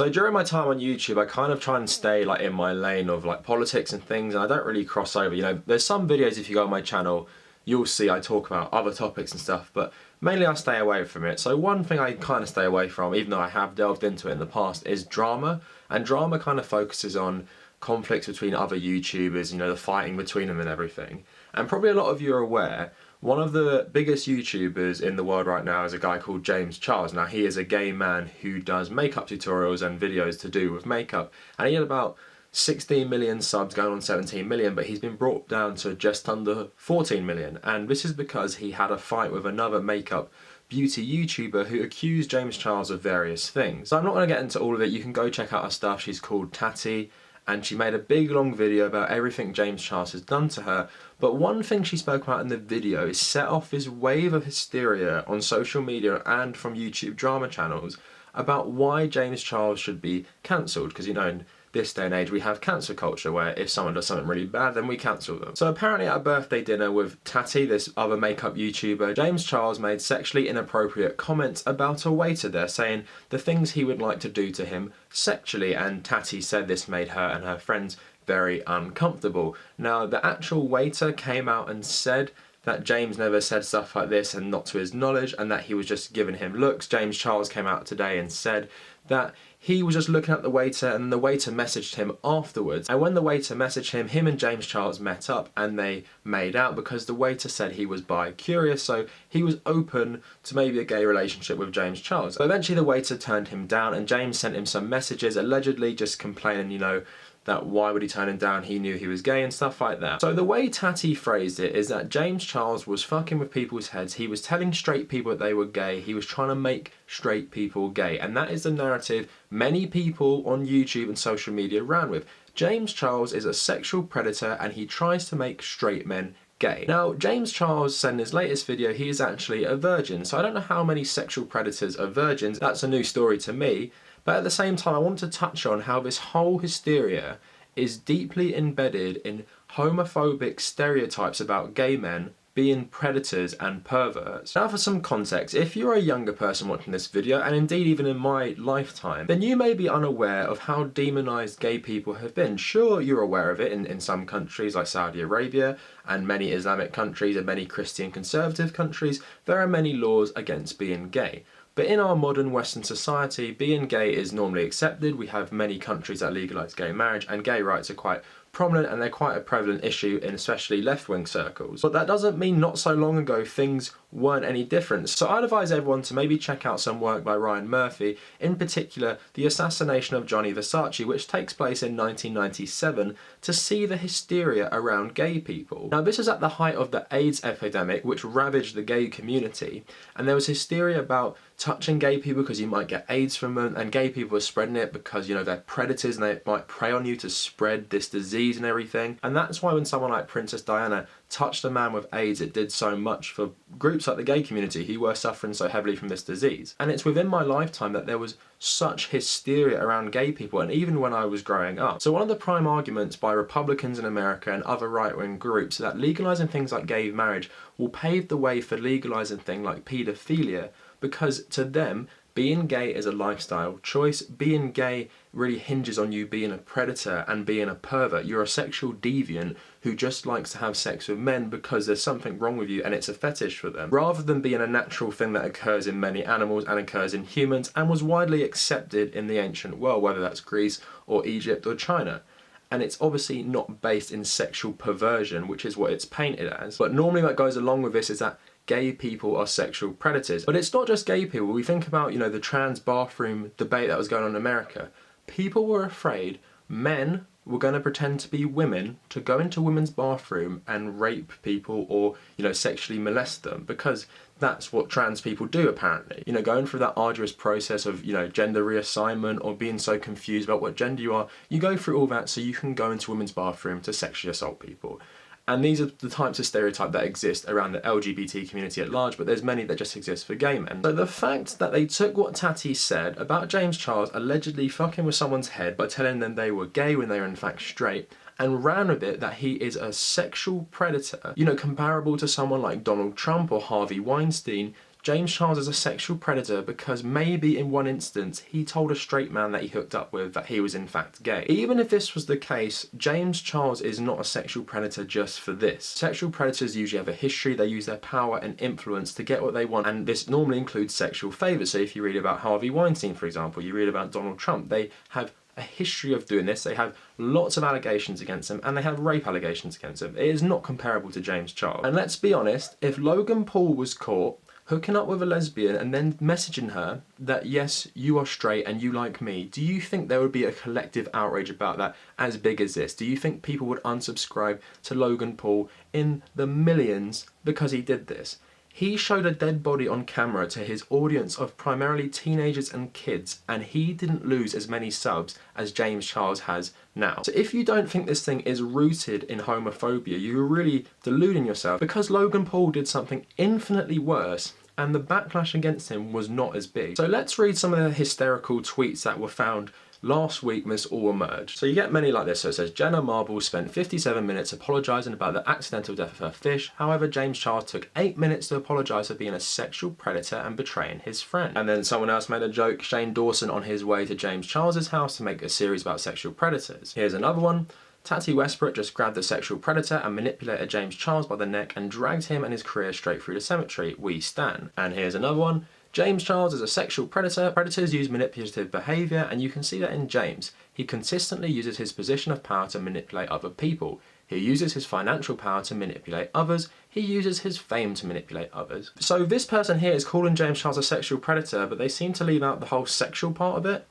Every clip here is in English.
So during my time on YouTube, I kind of try and stay like in my lane of like politics and things, and I don't really cross over. You know, there's some videos, if you go on my channel, you'll see I talk about other topics and stuff, but mainly I stay away from it. So one thing I kind of stay away from, even though I have delved into it in the past, is drama. And drama kind of focuses on conflicts between other YouTubers, you know, the fighting between them and everything. And probably a lot of you are aware, one of the biggest YouTubers in the world right now is a guy called James Charles. Now, he is a gay man who does makeup tutorials and videos to do with makeup, and he had about 16 million subs, going on 17 million, but he's been brought down to just under 14 million, and this is because he had a fight with another makeup beauty YouTuber who accused James Charles of various things. So I'm not going to get into all of it. You can go check out her stuff. She's called Tatty, and she made a big long video about everything James Charles has done to her. But one thing she spoke about in the video is set off this wave of hysteria on social media and from YouTube drama channels about why James Charles should be cancelled, because, you know, in this day and age we have cancel culture where if someone does something really bad then we cancel them. So apparently at a birthday dinner with Tatty, this other makeup YouTuber, James Charles made sexually inappropriate comments about a waiter there, saying the things he would like to do to him sexually, and Tatty said this made her and her friends very uncomfortable. Now, the actual waiter came out and said that James never said stuff like this, and not to his knowledge, and that he was just giving him looks. James Charles came out today and said that he was just looking at the waiter, and the waiter messaged him afterwards. And when the waiter messaged him, him and James Charles met up and they made out because the waiter said he was bi-curious, so he was open to maybe a gay relationship with James Charles. So eventually the waiter turned him down, and James sent him some messages, allegedly just complaining, you know, that why would he turn him down, he knew he was gay and stuff like that. So the way Tatty phrased it is that James Charles was fucking with people's heads, he was telling straight people that they were gay, he was trying to make straight people gay, and that is the narrative many people on YouTube and social media ran with. James Charles is a sexual predator and he tries to make straight men gay. Now, James Charles said in his latest video he is actually a virgin, so I don't know how many sexual predators are virgins, that's a new story to me. But at the same time, I want to touch on how this whole hysteria is deeply embedded in homophobic stereotypes about gay men being predators and perverts. Now, for some context, if you're a younger person watching this video, and indeed even in my lifetime, then you may be unaware of how demonized gay people have been. Sure, you're aware of it in some countries like Saudi Arabia and many Islamic countries and many Christian conservative countries. There are many laws against being gay. But in our modern Western society, being gay is normally accepted. We have many countries that legalise gay marriage, and gay rights are quite prominent and they're quite a prevalent issue in especially left-wing circles. But that doesn't mean not so long ago things weren't any different. So I'd advise everyone to maybe check out some work by Ryan Murphy, in particular The Assassination of Gianni Versace, which takes place in 1997, to see the hysteria around gay people. Now, this is at the height of the AIDS epidemic which ravaged the gay community, and there was hysteria about touching gay people because you might get AIDS from them, and gay people were spreading it because, you know, they're predators and they might prey on you to spread this disease and everything. And that's why when someone like Princess Diana touched a man with AIDS, it did so much for groups like the gay community who were suffering so heavily from this disease. And it's within my lifetime that there was such hysteria around gay people, and even when I was growing up. So one of the prime arguments by Republicans in America and other right-wing groups is that legalising things like gay marriage will pave the way for legalising things like paedophilia, because to them, being gay is a lifestyle choice. Being gay really hinges on you being a predator and being a pervert. You're a sexual deviant who just likes to have sex with men because there's something wrong with you and it's a fetish for them, rather than being a natural thing that occurs in many animals and occurs in humans and was widely accepted in the ancient world, whether that's Greece or Egypt or China. And it's obviously not based in sexual perversion, which is what it's painted as. But normally what goes along with this is that gay people are sexual predators. But it's not just gay people. We think about, you know, the trans bathroom debate that was going on in America. People were afraid men were going to pretend to be women to go into women's bathroom and rape people or, you know, sexually molest them, because that's what trans people do apparently. You know, going through that arduous process of, you know, gender reassignment or being so confused about what gender you are, you go through all that so you can go into women's bathroom to sexually assault people. And these are the types of stereotypes that exist around the LGBT community at large, but there's many that just exist for gay men. So the fact that they took what Tatty said about James Charles allegedly fucking with someone's head by telling them they were gay when they were in fact straight, and ran with it that he is a sexual predator, you know, comparable to someone like Donald Trump or Harvey Weinstein, James Charles is a sexual predator because maybe in one instance he told a straight man that he hooked up with that he was in fact gay. Even if this was the case, James Charles is not a sexual predator just for this. Sexual predators usually have a history, they use their power and influence to get what they want, and this normally includes sexual favours. So if you read about Harvey Weinstein, for example, you read about Donald Trump, they have a history of doing this, they have lots of allegations against them, and they have rape allegations against them. It is not comparable to James Charles. And let's be honest, if Logan Paul was caught hooking up with a lesbian and then messaging her that yes, you are straight and you like me, do you think there would be a collective outrage about that as big as this? Do you think people would unsubscribe to Logan Paul in the millions because he did this? He showed a dead body on camera to his audience of primarily teenagers and kids, and he didn't lose as many subs as James Charles has now. So if you don't think this thing is rooted in homophobia, you're really deluding yourself, because Logan Paul did something infinitely worse and the backlash against him was not as big. So let's read some of the hysterical tweets that were found last week when this all emerged. So you get many like this. So it says, Jenna Marbles spent 57 minutes apologising about the accidental death of her fish. However, James Charles took 8 minutes to apologise for being a sexual predator and betraying his friend. And then someone else made a joke, Shane Dawson on his way to James Charles's house to make a series about sexual predators. Here's another one. Tati Westbrook just grabbed the sexual predator and manipulated James Charles by the neck and dragged him and his career straight through the cemetery. We stan. And here's another one. James Charles is a sexual predator. Predators use manipulative behaviour, and you can see that in James. He consistently uses his position of power to manipulate other people. He uses his financial power to manipulate others. He uses his fame to manipulate others. So this person here is calling James Charles a sexual predator, but they seem to leave out the whole sexual part of it.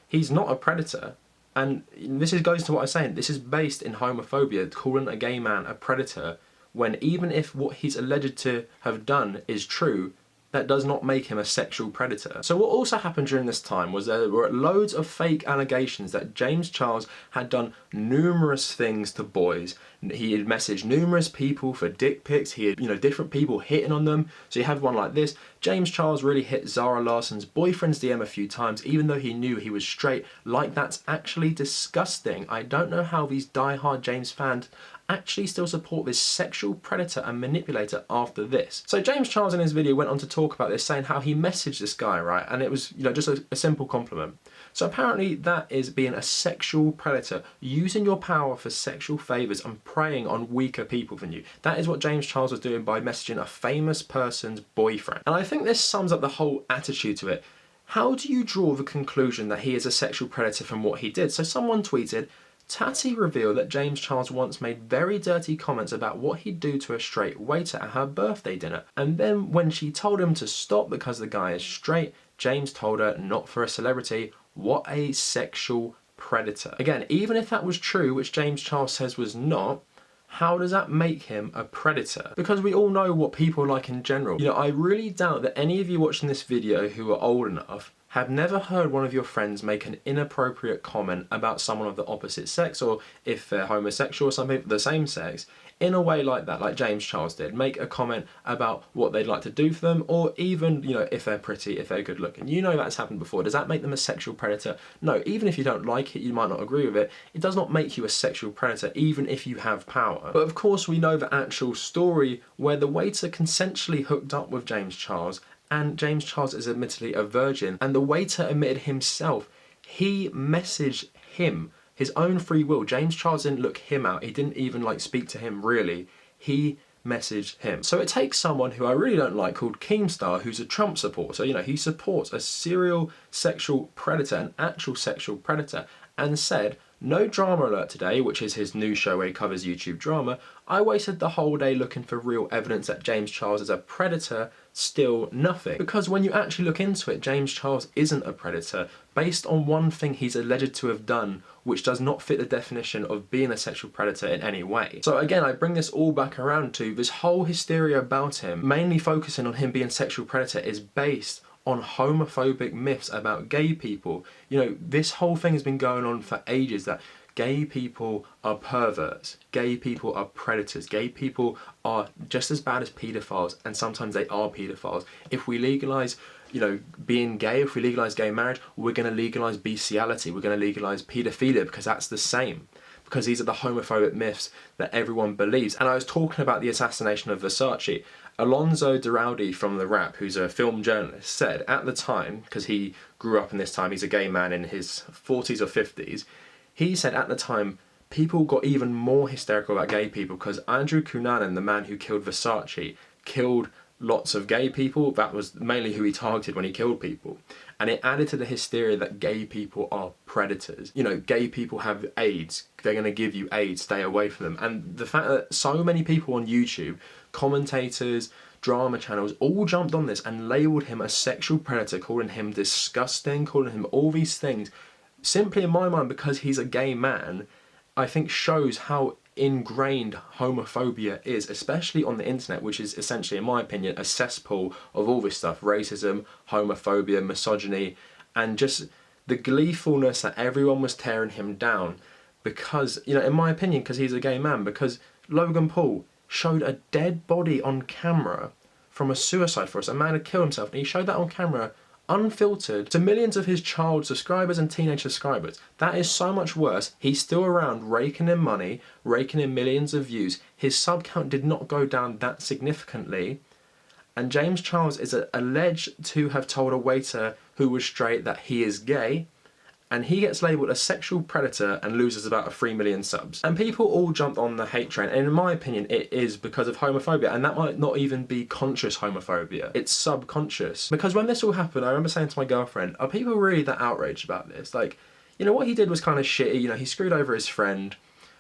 He's not a predator. And this goes to what I'm saying. This is based in homophobia, calling a gay man a predator, when even if what he's alleged to have done is true, that does not make him a sexual predator. So what also happened during this time was there were loads of fake allegations that James Charles had done numerous things to boys. He had messaged numerous people for dick pics. He had, different people hitting on them. So you have one like this. James Charles really hit Zara Larsson's boyfriend's DM a few times, even though he knew he was straight. Like, that's actually disgusting. I don't know how these diehard James fans actually still support this sexual predator and manipulator after this. So James Charles in his video went on to talk about this, saying how he messaged this guy, right? And it was, just a simple compliment. So apparently that is being a sexual predator, using your power for sexual favours and preying on weaker people than you. That is what James Charles was doing by messaging a famous person's boyfriend. And I think this sums up the whole attitude to it. How do you draw the conclusion that he is a sexual predator from what he did? So someone tweeted, Tati revealed that James Charles once made very dirty comments about what he'd do to a straight waiter at her birthday dinner. And then when she told him to stop because the guy is straight, James told her not for a celebrity. What a sexual predator. Again, even if that was true, which James Charles says was not, how does that make him a predator? Because we all know what people are like in general. I really doubt that any of you watching this video who are old enough have never heard one of your friends make an inappropriate comment about someone of the opposite sex, or if they're homosexual or something, the same sex, in a way like that, like James Charles did. Make a comment about what they'd like to do for them, or even, if they're pretty, if they're good looking. That's happened before. Does that make them a sexual predator? No, even if you don't like it, you might not agree with it, it does not make you a sexual predator, even if you have power. But of course we know the actual story where the waiter consensually hooked up with James Charles, and James Charles is admittedly a virgin, and the waiter admitted himself, he messaged him, his own free will. James Charles didn't look him out, he didn't even speak to him really, he messaged him. So it takes someone who I really don't like called Keemstar, who's a Trump supporter, he supports a serial sexual predator, an actual sexual predator, and said, no drama alert today, which is his new show where he covers YouTube drama. I wasted the whole day looking for real evidence that James Charles is a predator, still nothing. Because when you actually look into it, James Charles isn't a predator, based on one thing he's alleged to have done, which does not fit the definition of being a sexual predator in any way. So again, I bring this all back around to this whole hysteria about him, mainly focusing on him being a sexual predator, is based on homophobic myths about gay people. This whole thing has been going on for ages, that gay people are perverts, gay people are predators, gay people are just as bad as paedophiles, and sometimes they are paedophiles. If we legalise being gay, if we legalise gay marriage, we're going to legalise bestiality, we're going to legalise paedophilia, because that's the same. Because these are the homophobic myths that everyone believes. And I was talking about the assassination of Versace, Alonzo Duralde from The Wrap, who's a film journalist, said at the time, because he grew up in this time, he's a gay man in his 40s or 50s, he said at the time people got even more hysterical about gay people because Andrew Cunanan, the man who killed Versace, killed lots of gay people. That was mainly who he targeted when he killed people. And it added to the hysteria that gay people are predators. You know, gay people have AIDS, they're going to give you AIDS, stay away from them. And the fact that so many people on YouTube, commentators, drama channels, all jumped on this and labelled him a sexual predator, calling him disgusting, calling him all these things, simply in my mind because he's a gay man, I think shows how ingrained homophobia is, especially on the internet, which is essentially, in my opinion, a cesspool of all this stuff: racism, homophobia, misogyny, and just the gleefulness that everyone was tearing him down because, you know, in my opinion, because he's a gay man, because Logan Paul showed a dead body on camera from a suicide forest. A man had killed himself, and he showed that on camera unfiltered to millions of his child subscribers and teenage subscribers. That is so much worse. He's still around raking in money, raking in millions of views. His sub count did not go down that significantly. And James Charles is alleged to have told a waiter who was straight that he is gay, and he gets labelled a sexual predator and loses about 3 million subs. And people all jumped on the hate train, and in my opinion it is because of homophobia, and that might not even be conscious homophobia, it's subconscious. Because when this all happened, I remember saying to my girlfriend, are people really that outraged about this? Like, you know, what he did was kind of shitty, you know, he screwed over his friend,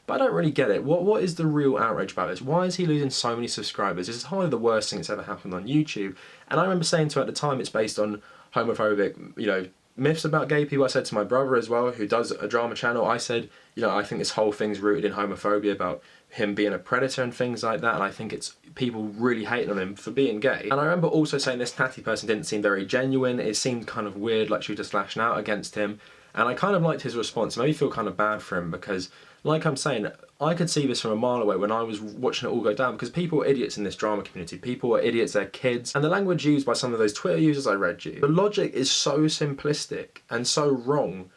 but I don't really get it. What is the real outrage about this? Why is he losing so many subscribers? This is hardly the worst thing that's ever happened on YouTube. And I remember saying to her at the time, it's based on homophobic, you know, myths about gay people. I said to my brother as well, who does a drama channel, I said, you know, I think this whole thing's rooted in homophobia about him being a predator and things like that, and I think it's people really hating on him for being gay. And I remember also saying this Tatty person didn't seem very genuine, it seemed kind of weird, like she was just lashing out against him, and I kind of liked his response. It made me feel kind of bad for him because, like I'm saying, I could see this from a mile away when I was watching it all go down, because people are idiots in this drama community. People are idiots, they're kids. And the language used by some of those Twitter users I read you, the logic is so simplistic and so wrong.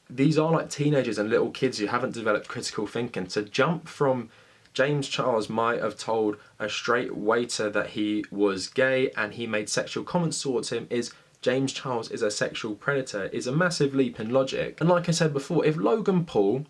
These are like teenagers and little kids who haven't developed critical thinking. To jump from James Charles might have told a straight waiter that he was gay and he made sexual comments towards him is James Charles is a sexual predator is a massive leap in logic. And like I said before, if Logan Paul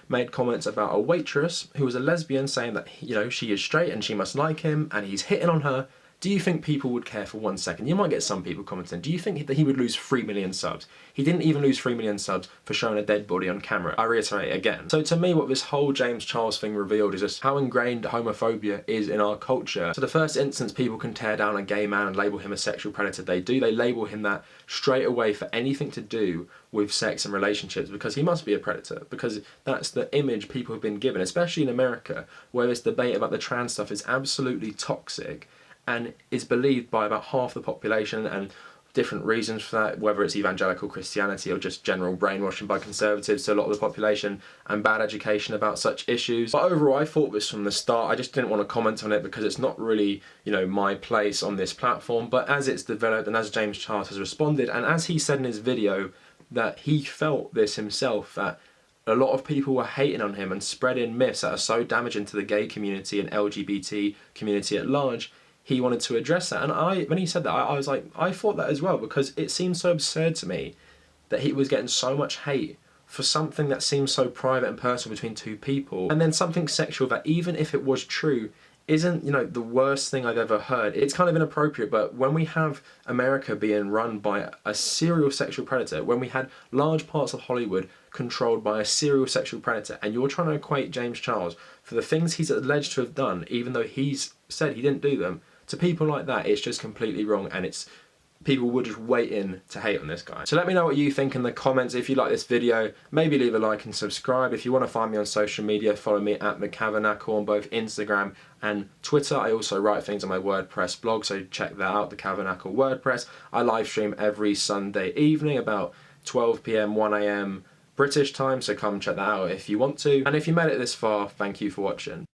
made comments about a waitress who was a lesbian saying that, you know, she is straight and she must like him and he's hitting on her, do you think people would care for 1 second? You might get some people commenting, do you think that he would lose 3 million subs? He didn't even lose 3 million subs for showing a dead body on camera. I reiterate again. So to me, what this whole James Charles thing revealed is just how ingrained homophobia is in our culture. So the first instance people can tear down a gay man and label him a sexual predator, they label him that straight away for anything to do with sex and relationships, because he must be a predator, because that's the image people have been given, especially in America, where this debate about the trans stuff is absolutely toxic and is believed by about half the population, and different reasons for that, whether it's evangelical Christianity or just general brainwashing by conservatives to a lot of the population and bad education about such issues. But overall, I thought this from the start. I just didn't want to comment on it because it's not really, you know, my place on this platform. But as it's developed and as James Charles has responded, and as he said in his video that he felt this himself, that a lot of people were hating on him and spreading myths that are so damaging to the gay community and LGBT community at large, he wanted to address that. And when he said that, I was like, I thought that as well, because it seemed so absurd to me that he was getting so much hate for something that seems so private and personal between two people, and then something sexual that, even if it was true, isn't, you know, the worst thing I've ever heard. It's kind of inappropriate, but when we have America being run by a serial sexual predator, when we had large parts of Hollywood controlled by a serial sexual predator, and you're trying to equate James Charles for the things he's alleged to have done, even though he's said he didn't do them, to people like that, it's just completely wrong, and it's people were just waiting to hate on this guy. So let me know what you think in the comments. If you like this video, maybe leave a like and subscribe. If you want to find me on social media, follow me at McCavernacle on both Instagram and Twitter. I also write things on my WordPress blog, so check that out, the Cavernacle WordPress. I live stream every Sunday evening about 12 PM, 1 AM British time, so come check that out if you want to. And if you made it this far, thank you for watching.